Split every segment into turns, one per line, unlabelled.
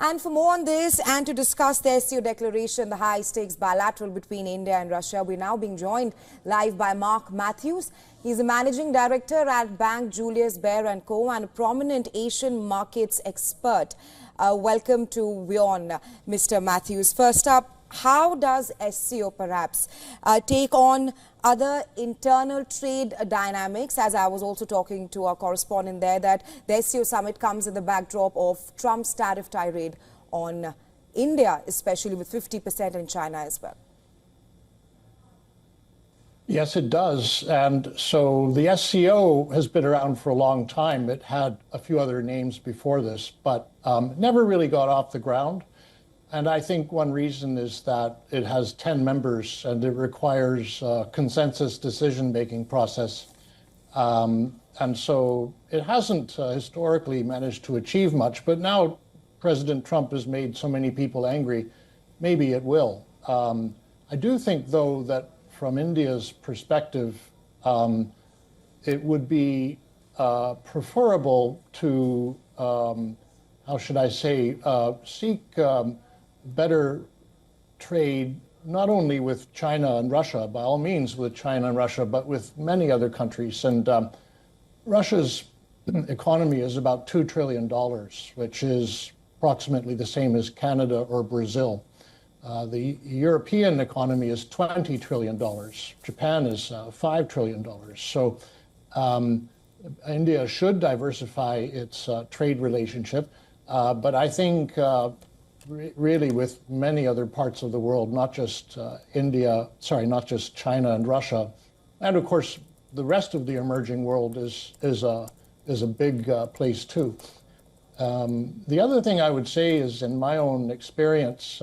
And for more on this and to discuss the SCO declaration, the high-stakes bilateral between India and Russia, we're now being joined live by Mark Matthews. He's a managing director at Bank Julius Baer & Co. and a prominent Asian markets expert. Welcome to WION, Mr. Matthews. First up, how does SCO perhaps take on other internal trade dynamics? As I was also talking to our correspondent there, that the SCO Summit comes in the backdrop of Trump's tariff tirade on India, especially with 50% in China as well.
Yes, it does. And so the SCO has been around for a long time. It had a few other names before this, but never really got off the ground. And I think one reason is that it has 10 members and it requires a consensus decision-making process. And so it hasn't historically managed to achieve much, but now President Trump has made so many people angry, maybe it will. I do think, though, that from India's perspective, it would be preferable to, how should I say, seek better trade, not only with China and Russia, by all means with China and Russia, but with many other countries. And Russia's economy is about $2 trillion, which is approximately the same as Canada or Brazil. The European economy is $20 trillion. Japan is $5 trillion. So India should diversify its trade relationship. But I think really with many other parts of the world, not just not just China and Russia, and of course the rest of the emerging world is a big place too. The other thing I would say is, in my own experience,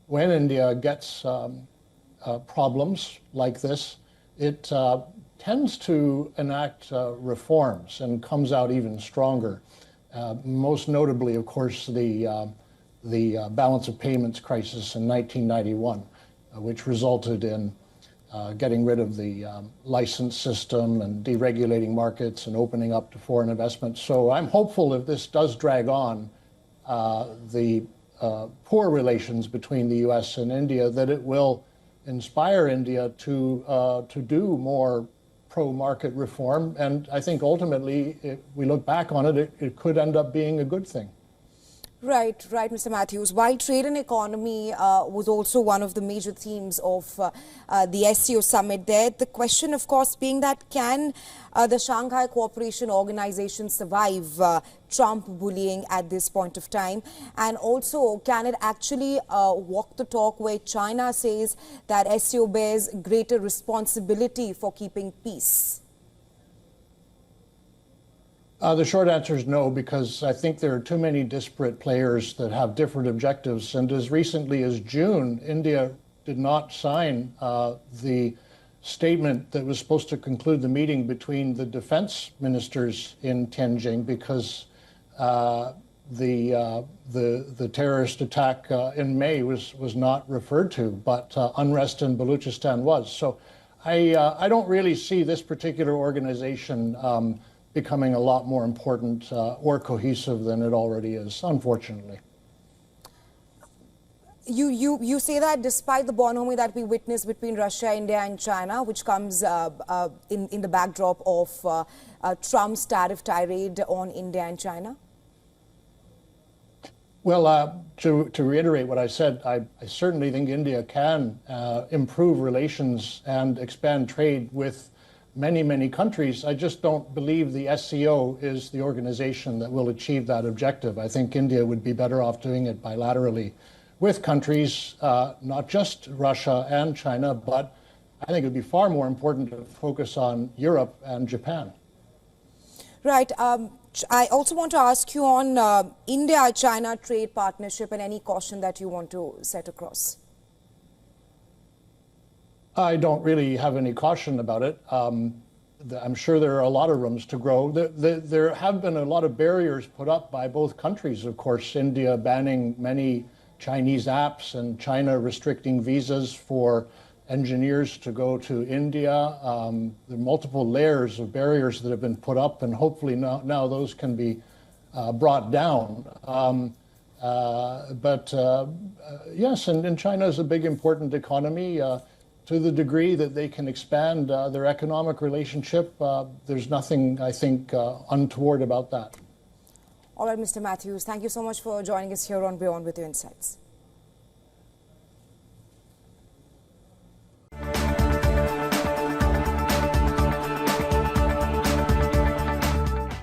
when India gets problems like this, it tends to enact reforms and comes out even stronger. Most notably, of course, the balance of payments crisis in 1991, which resulted in getting rid of the license system and deregulating markets and opening up to foreign investment. So I'm hopeful if this does drag on, the poor relations between the U.S. and India, that it will inspire India to do more pro-market reform. And I think ultimately, if we look back on it, it could end up being a good thing.
Right, Mr. Matthews. While trade and economy was also one of the major themes of the SCO Summit there, the question, of course, being that can the Shanghai Cooperation Organization survive Trump bullying at this point of time? And also, can it actually walk the talk where China says that SCO bears greater responsibility for keeping peace?
The short answer is no, because I think there are too many disparate players that have different objectives. And as recently as June, India did not sign the statement that was supposed to conclude the meeting between the defense ministers in Tianjin, because the terrorist attack in May was not referred to, but unrest in Baluchistan was. So I don't really see this particular organization becoming a lot more important or cohesive than it already is, unfortunately.
You say that despite the bonhomie that we witnessed between Russia, India and China, which comes in the backdrop of Trump's tariff tirade on India and China?
Well, to reiterate what I said, I certainly think India can improve relations and expand trade with many countries. I just don't believe the SCO is the organization that will achieve that objective. I think India would be better off doing it bilaterally with countries, not just Russia and China, but I think it would be far more important to focus on Europe and Japan.
Right. I also want to ask you on India-China trade partnership and any caution that you want to set across.
I don't really have any caution about it. I'm sure there are a lot of rooms to grow. There have been a lot of barriers put up by both countries, of course, India banning many Chinese apps and China restricting visas for engineers to go to India. There are multiple layers of barriers that have been put up, and hopefully now those can be brought down. Yes, and China is a big, important economy. To the degree that they can expand their economic relationship, there's nothing, I think, untoward about that.
All right, Mr. Matthews, thank you so much for joining us here on Beyond with your insights.